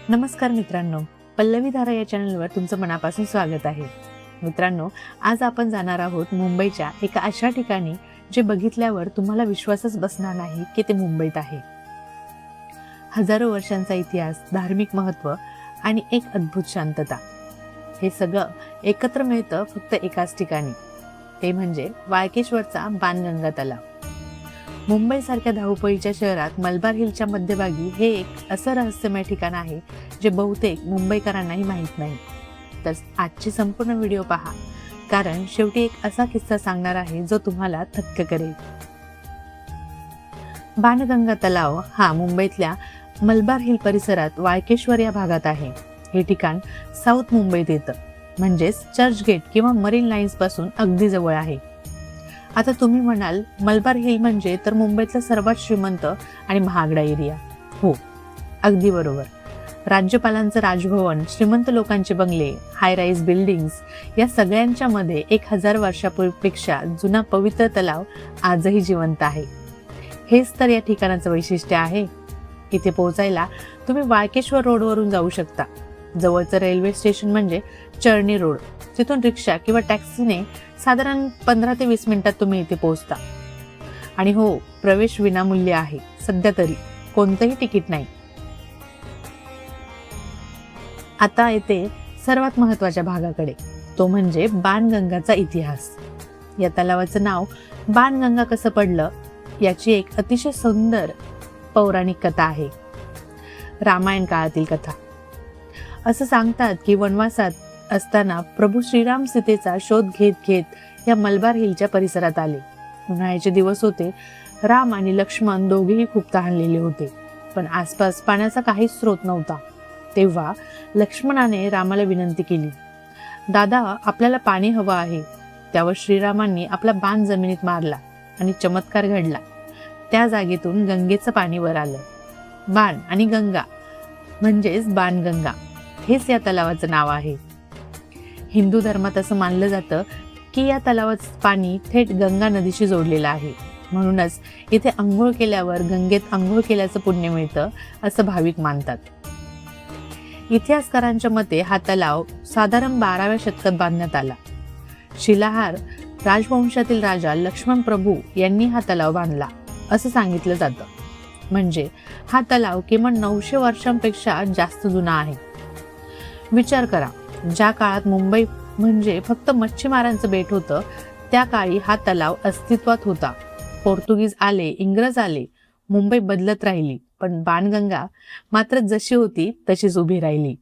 नमस्कार मित्रांनो, पल्लवी धारा या चॅनलवर तुमचं मनापासून स्वागत आहे. मित्रांनो, आज आपण जाणार आहोत मुंबईच्या एका अशा ठिकाणी जे बघितल्यावर तुम्हाला विश्वासच बसणार नाही की ते मुंबईत आहे. हजारो वर्षांचा इतिहास, धार्मिक महत्त्व आणि एक अद्भुत शांतता, हे सगळं एकत्र मिळतं फक्त एकाच ठिकाणी, ते म्हणजे वाळकेश्वरचा बाणगंगा तलाव. मुंबईसारख्या धावपळीच्या शहरात मलबार हिलच्या मध्यभागी हे एक असं रहस्यमय ठिकाण आहे जे बहुतेक मुंबईकरांनाही माहीत नाही. तर आजची संपूर्ण व्हिडिओ पहा, कारण शेवटी एक असा किस्सा सांगणार आहे जो तुम्हाला थक्क करेल. बाणगंगा तलाव हा मुंबईतल्या मलबार हिल परिसरात वाळकेश्वर या भागात आहे. हे ठिकाण साऊथ मुंबईत येतं, म्हणजेच चर्चगेट किंवा मरीन लाईन्स पासून अगदी जवळ आहे. आता तुम्ही म्हणाल, मलबार हिल म्हणजे तर मुंबईतला सर्वात श्रीमंत आणि महागडा एरिया. हो, अगदी बरोबर. राज्यपालांचं राजभवन, श्रीमंत लोकांचे बंगले, हाय राईज बिल्डिंग्स या सगळ्यांच्या मध्ये 1000 वर्षांपेक्षा जुना पवित्र तलाव आजही जिवंत आहे. हेच तर या ठिकाणाचं वैशिष्ट्य आहे. इथे पोहोचायला तुम्ही वाळकेश्वर रोडवरून जाऊ शकता. जवळचं रेल्वे स्टेशन म्हणजे चर्नी रोड. तिथून रिक्षा किंवा टॅक्सीने साधारण 15 ते 20 मिनिटात तुम्ही इथे पोहोचता. आणि हो, प्रवेश विनामूल्य आहे. सध्या तरी कोणतंही तिकीट नाही. आता येते सर्वात महत्त्वाच्या भागाकडे, तो म्हणजे बाणगंगाचा इतिहास. या तलावाचं नाव बाणगंगा कसं पडलं याची एक अतिशय सुंदर पौराणिक कथा आहे. रामायण काळातील कथा. असं सांगतात की वनवासात असताना प्रभू श्रीराम सीतेचा शोध घेत घेत या मलबार हिलच्या परिसरात आले. उन्हाळ्याचे दिवस होते. राम आणि लक्ष्मण दोघेही खूप तहानलेले होते, पण आसपास पाण्याचा काहीच स्रोत नव्हता. तेव्हा लक्ष्मणाने रामाला विनंती केली, दादा, आपल्याला पाणी हवं आहे. त्यावर श्रीरामांनी आपला बाण जमिनीत मारला आणि चमत्कार घडला. त्या जागेतून गंगेचं पाणी वर आलं. बाण आणि गंगा म्हणजेच बाणगंगा, हेच या तलावाचं नाव आहे. हिंदू धर्मात असं मानलं जातं की या तलावाचं पाणी थेट गंगा नदीशी जोडलेलं आहे. म्हणूनच इथे आंघोळ केल्यावर गंगेत आंघोळ केल्याचं पुण्य मिळतं असं भाविक मानतात. इतिहासकारांच्या मते हा तलाव साधारण 12व्या शतकात बांधण्यात आला. शिलाहार राजवंशातील राजा लक्ष्मण प्रभू यांनी हा तलाव बांधला असं सांगितलं जातं. म्हणजे हा तलाव किमान 900 वर्षांपेक्षा जास्त जुना आहे. विचार करा, ज्या काळात मुंबई म्हणजे फक्त मच्छीमारांचं बेट होतं, त्या काळी हा तलाव अस्तित्वात होता. पोर्तुगीज आले, इंग्रज आले, मुंबई बदलत राहिली, पण बाणगंगा मात्र जशी होती तशीच उभी राहिली.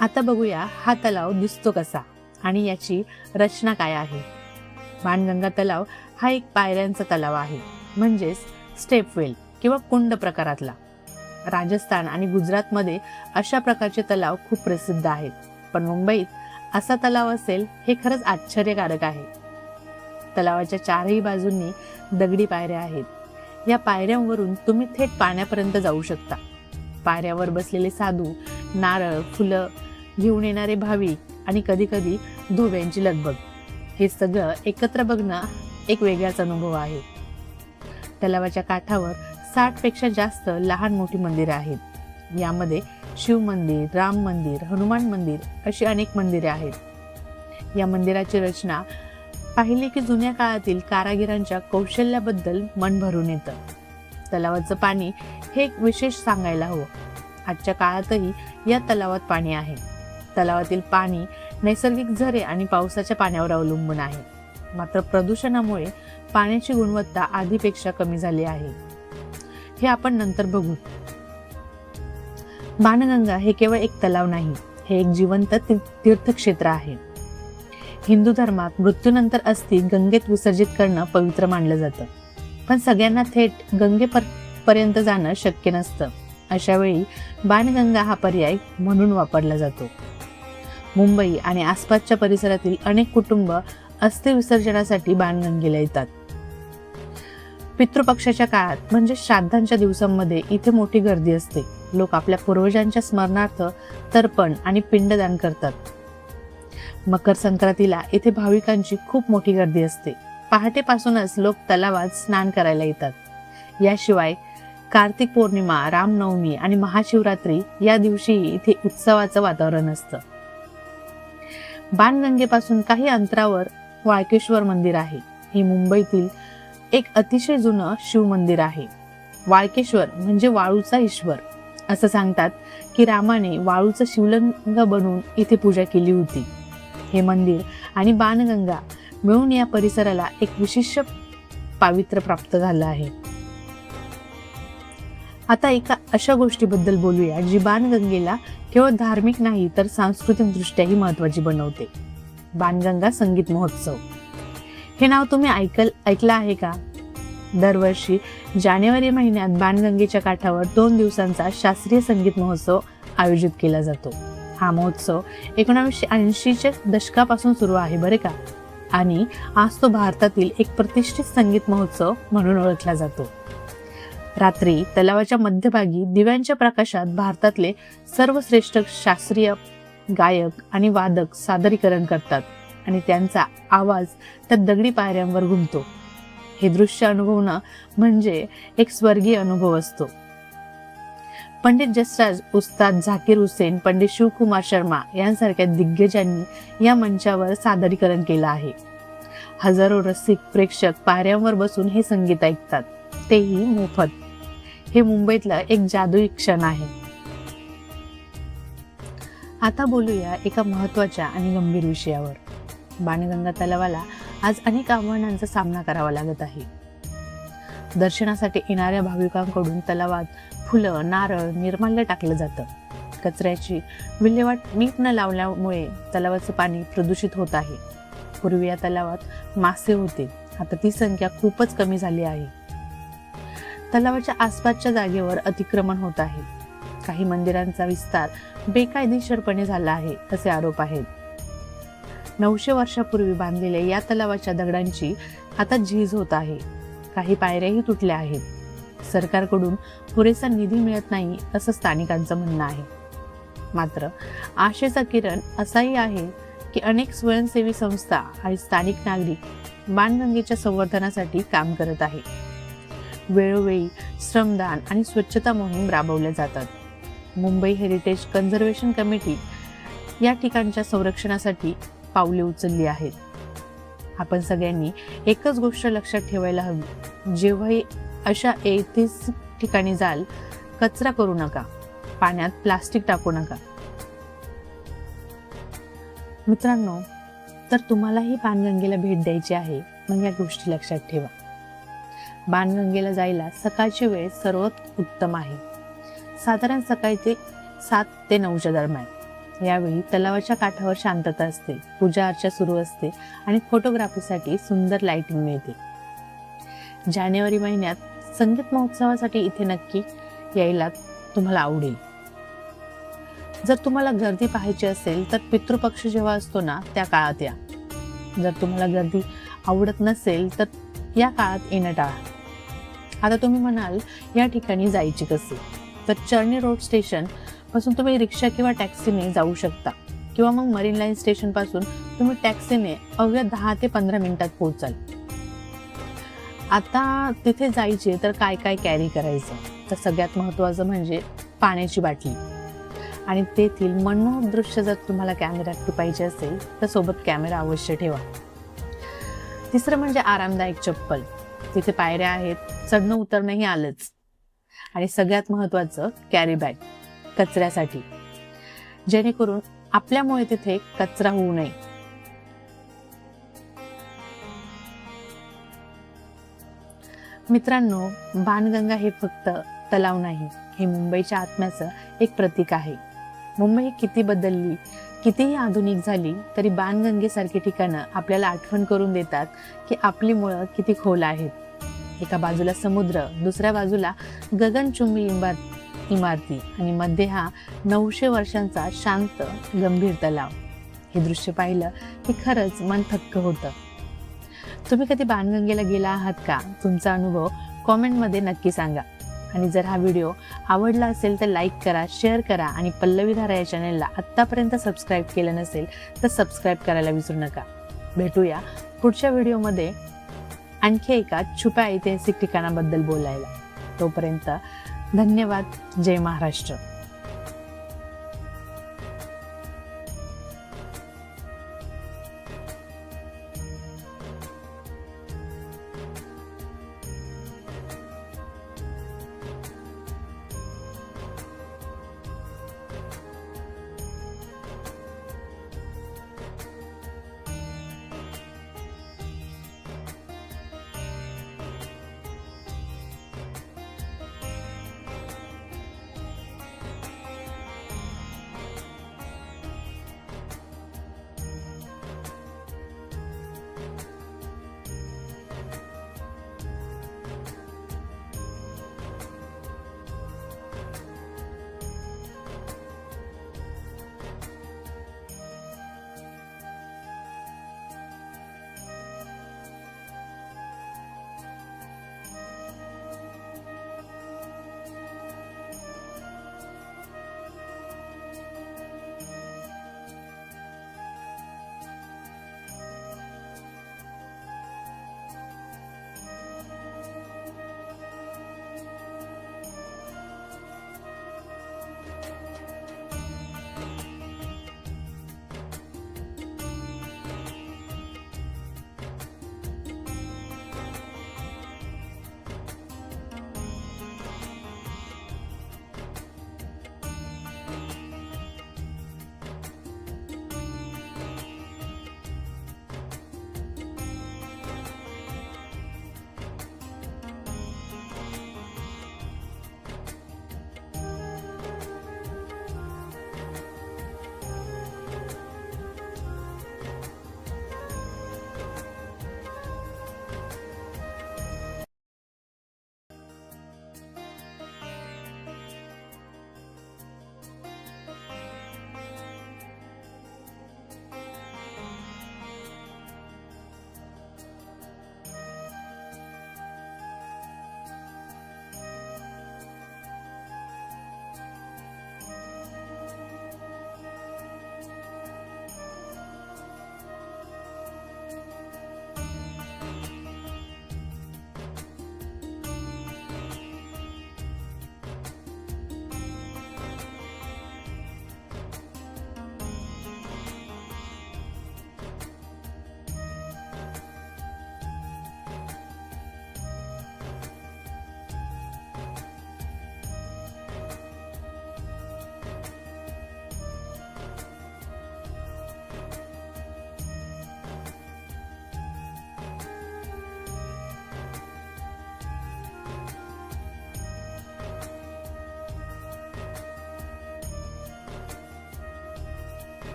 आता बघूया हा तलाव दिसतो कसा आणि याची रचना काय आहे. बाणगंगा तलाव हा एक पायऱ्यांचा तलाव आहे, म्हणजेच स्टेपवेल किंवा कुंड प्रकारातला. राजस्थान आणि गुजरातमध्ये अशा प्रकारचे तलाव खूप प्रसिद्ध आहेत, पण मुंबईत असा तलाव असेल हे खरंच आश्चर्यकारक आहे. तलावाच्या चारही बाजूंनी दगडी पायऱ्या आहेत. या पायऱ्यांवरून तुम्ही थेट पाण्यापर्यंत जाऊ शकता. पायऱ्यावर बसलेले साधू, नारळ, फुलं घेऊन येणारे भाविक आणि कधी कधी धोब्यांची लगबग, हे सगळं एकत्र बघणं एक वेगळाच अनुभव आहे. तलावाच्या काठावर 60 पेक्षा जास्त लहान मोठी मंदिरं आहेत. यामध्ये शिव मंदिर, राम मंदिर, हनुमान मंदिर अशी अनेक मंदिरे आहेत. या मंदिराची रचना पाहिली की जुन्या काळातील कारागिरांच्या कौशल्याबद्दल मन भरून येतं. तलावाचं पाणी हे एक विशेष सांगायला हवं. आजच्या काळातही या तलावात पाणी आहे. तलावातील पाणी नैसर्गिक झरे आणि पावसाच्या पाण्यावर अवलंबून आहे. मात्र प्रदूषणामुळे पाण्याची गुणवत्ता आधीपेक्षा कमी झाली आहे. हे आपण नंतर बघू. बाणगंगा हे केवळ एक तलाव नाही, हे एक जिवंत तीर्थक्षेत्र आहे. हिंदू धर्मात मृत्यूनंतर अस्थी गंगेत विसर्जित करणं पवित्र मानलं जातं, पण सगळ्यांना थेट गंगेपर्यंत जाणं शक्य नसतं. अशा वेळी बाणगंगा हा पर्याय म्हणून वापरला जातो. मुंबई आणि आसपासच्या परिसरातील अनेक कुटुंब अस्थि विसर्जनासाठी बाणगंगेला येतात. पितृपक्षाच्या काळात म्हणजे श्राद्धांच्या दिवसांमध्ये इथे मोठी गर्दी असते. लोक आपल्या पूर्वजांच्या स्मरणार्थ तर्पण आणि पिंडदान करतात. मकर संक्रांतीला इथे भाविकांची खूप मोठी गर्दी असते. पहाटेपासूनच लोक तलावात स्नान करायला येतात. याशिवाय कार्तिक पौर्णिमा, रामनवमी आणि महाशिवरात्री या दिवशीही इथे उत्सवाचं वातावरण असतं. बाणगंगेपासून काही अंतरावर वाळकेश्वर मंदिर आहे. हे मुंबईतील एक अतिशय जुनं शिव मंदिर आहे. वाळकेश्वर म्हणजे वाळूचा ईश्वर. असं सांगतात की रामाने वाळूचं शिवलिंग बनवून इथे पूजा केली होती. हे मंदिर आणि बाणगंगा मिळून या परिसराला एक विशिष्ट पावित्र्य प्राप्त झालं आहे. आता एका अशा गोष्टीबद्दल बोलूया जी बाणगंगेला केवळ धार्मिक नाही तर सांस्कृतिक दृष्ट्याही महत्वाची बनवते. बाणगंगा संगीत महोत्सव. हे नाव तुम्ही ऐकलं आहे का? दरवर्षी जानेवारी महिन्यात बाणगंगेच्या काठावर 2 दिवसांचा शास्त्रीय संगीत महोत्सव आयोजित केला जातो. हा महोत्सव 1980च्या दशकापासून सुरू आहे बरे का, आणि आज तो भारतातील एक प्रतिष्ठित संगीत महोत्सव म्हणून ओळखला जातो. रात्री तलावाच्या मध्यभागी दिव्यांच्या प्रकाशात भारतातले सर्वश्रेष्ठ शास्त्रीय गायक आणि वादक सादरीकरण करतात आणि त्यांचा आवाज त्या दगडी पायऱ्यांवर घुमतो. हे दृश्य अनुभवणं म्हणजे एक स्वर्गीय अनुभव असतो. पंडित जसराज, उस्ताद झाकीर हुसेन, पंडित शिवकुमार शर्मा यांसारख्या दिग्गजांनी या मंचावर सादरीकरण केलं आहे. हजारो रसिक प्रेक्षक पायऱ्यांवर बसून हे संगीत ऐकतात, तेही मोफत. हे मुंबईतलं एक जादुई क्षण आहे. आता बोलूया एका महत्वाच्या आणि गंभीर विषयावर. बाणगंगा तलावाला आज अनेक आव्हानांचा सामना करावा लागत आहे. दर्शनासाठी येणाऱ्या भाविकांकडून तलावात फुलं, नारळ, निर्माल्य टाकलं जातं. कचऱ्याची विल्हेवाट नीट न लावल्यामुळे तलावाचं पाणी प्रदूषित होत आहे. पूर्वी या तलावात मासे होते, आता ती संख्या खूपच कमी झाली आहे. तलावाच्या आसपासच्या जागेवर अतिक्रमण होत आहे. काही मंदिरांचा विस्तार बेकायदेशीरपणे झाला आहे असे आरोप आहेत. 900 वर्षापूर्वी बांधलेल्या या तलावाच्या दगडांची आता झीज होत आहे. काही पायऱ्याही तुटल्या आहेत. सरकारकडून पुरेसा निधी मिळत नाही असं स्थानिकांचं म्हणणं आहे. मात्र आशेचा किरण असाही आहे की अनेक स्वयंसेवी संस्था आणि स्थानिक नागरिक बाणगंगेच्या संवर्धनासाठी काम करत आहेत. वेळोवेळी श्रमदान आणि स्वच्छता मोहीम राबवल्या जातात. मुंबई हेरिटेज कन्झर्वेशन कमिटी या ठिकाणच्या संरक्षणासाठी पावले उचलली आहेत. आपण सगळ्यांनी एकच गोष्ट लक्षात ठेवायला हवी, जेव्हाही अशा ऐतिहासिक ठिकाणी जाल, कचरा करू नका, पाण्यात प्लास्टिक टाकू नका. मित्रांनो, तर तुम्हालाही बाणगंगेला भेट द्यायची आहे, मग या गोष्टी लक्षात ठेवा. बाणगंगेला जायला सकाळची वेळ सर्वात उत्तम आहे. साधारण सकाळी 7 ते 9च्या दरम्यान. यावेळी तलावाच्या काठावर शांतता असते, पूजा अर्चा सुरू असते आणि फोटोग्राफीसाठी सुंदर लाइटिंग मिळते. जानेवारी महिन्यात संगीत महोत्सवासाठी इथे नक्की यायला तुम्हाला आवडेल. जर तुम्हाला गर्दी पाहायची असेल तर पितृपक्ष जेव्हा असतो ना, त्या काळात या. जर तुम्हाला गर्दी आवडत नसेल तर या काळात येणं टाळा. आता तुम्ही म्हणाल या ठिकाणी जायचे कसे? तर चर्नी रोड स्टेशन पासून तुम्ही रिक्षा किंवा टॅक्सीने जाऊ शकता, किंवा मग मरीन लाईन स्टेशन पासून तुम्ही टॅक्सीने अवघ्या 10 ते 15 मिनिटात पोहोचाल. आता तिथे जायचे तर काय काय कॅरी करायचं? तर सगळ्यात महत्त्वाचं म्हणजे पाण्याची बाटली, आणि तेथील मनमोहक दृश्य जर तुम्हाला कॅमेऱ्यात टिपायचे असेल तर सोबत कॅमेरा अवश्य ठेवा. तिसरं म्हणजे आरामदायक चप्पल. तिथे पायऱ्या आहेत, चढणं उतरणंही आलंच. आणि सगळ्यात महत्त्वाचं कॅरी बॅग कचऱ्यासाठी, जेणेकरून आपल्यामुळे तिथे कचरा होऊ नये. मित्रांनो, बाणगंगा हे फक्त तलाव नाही, हे मुंबईच्या आत्म्याचं एक प्रतीक आहे. मुंबई किती बदलली, कितीही आधुनिक झाली तरी बाणगंगेसारखी ठिकाणं आपल्याला आठवण करून देतात की आपली मुळं किती खोल आहेत. एका बाजूला समुद्र, दुसऱ्या बाजूला गगनचुंबी इमारती आणि मध्ये हा 900 वर्षांचा शांत गंभीर तलाव. हे दृश्य पाहिलं की खरंच मन थक्क होतं. तुम्ही कधी बाणगंगेला गेला आहात का? तुमचा अनुभव कॉमेंटमध्ये नक्की सांगा. आणि जर हा व्हिडिओ आवडला असेल तर लाईक करा, शेअर करा आणि पल्लवीधारा या चॅनलला आत्तापर्यंत सबस्क्राईब केलं नसेल तर सबस्क्राईब करायला विसरू नका. भेटूया पुढच्या व्हिडिओमध्ये आणखी एका छुप्या ऐतिहासिक ठिकाणाबद्दल बोलायला. तोपर्यंत धन्यवाद. जय महाराष्ट्र.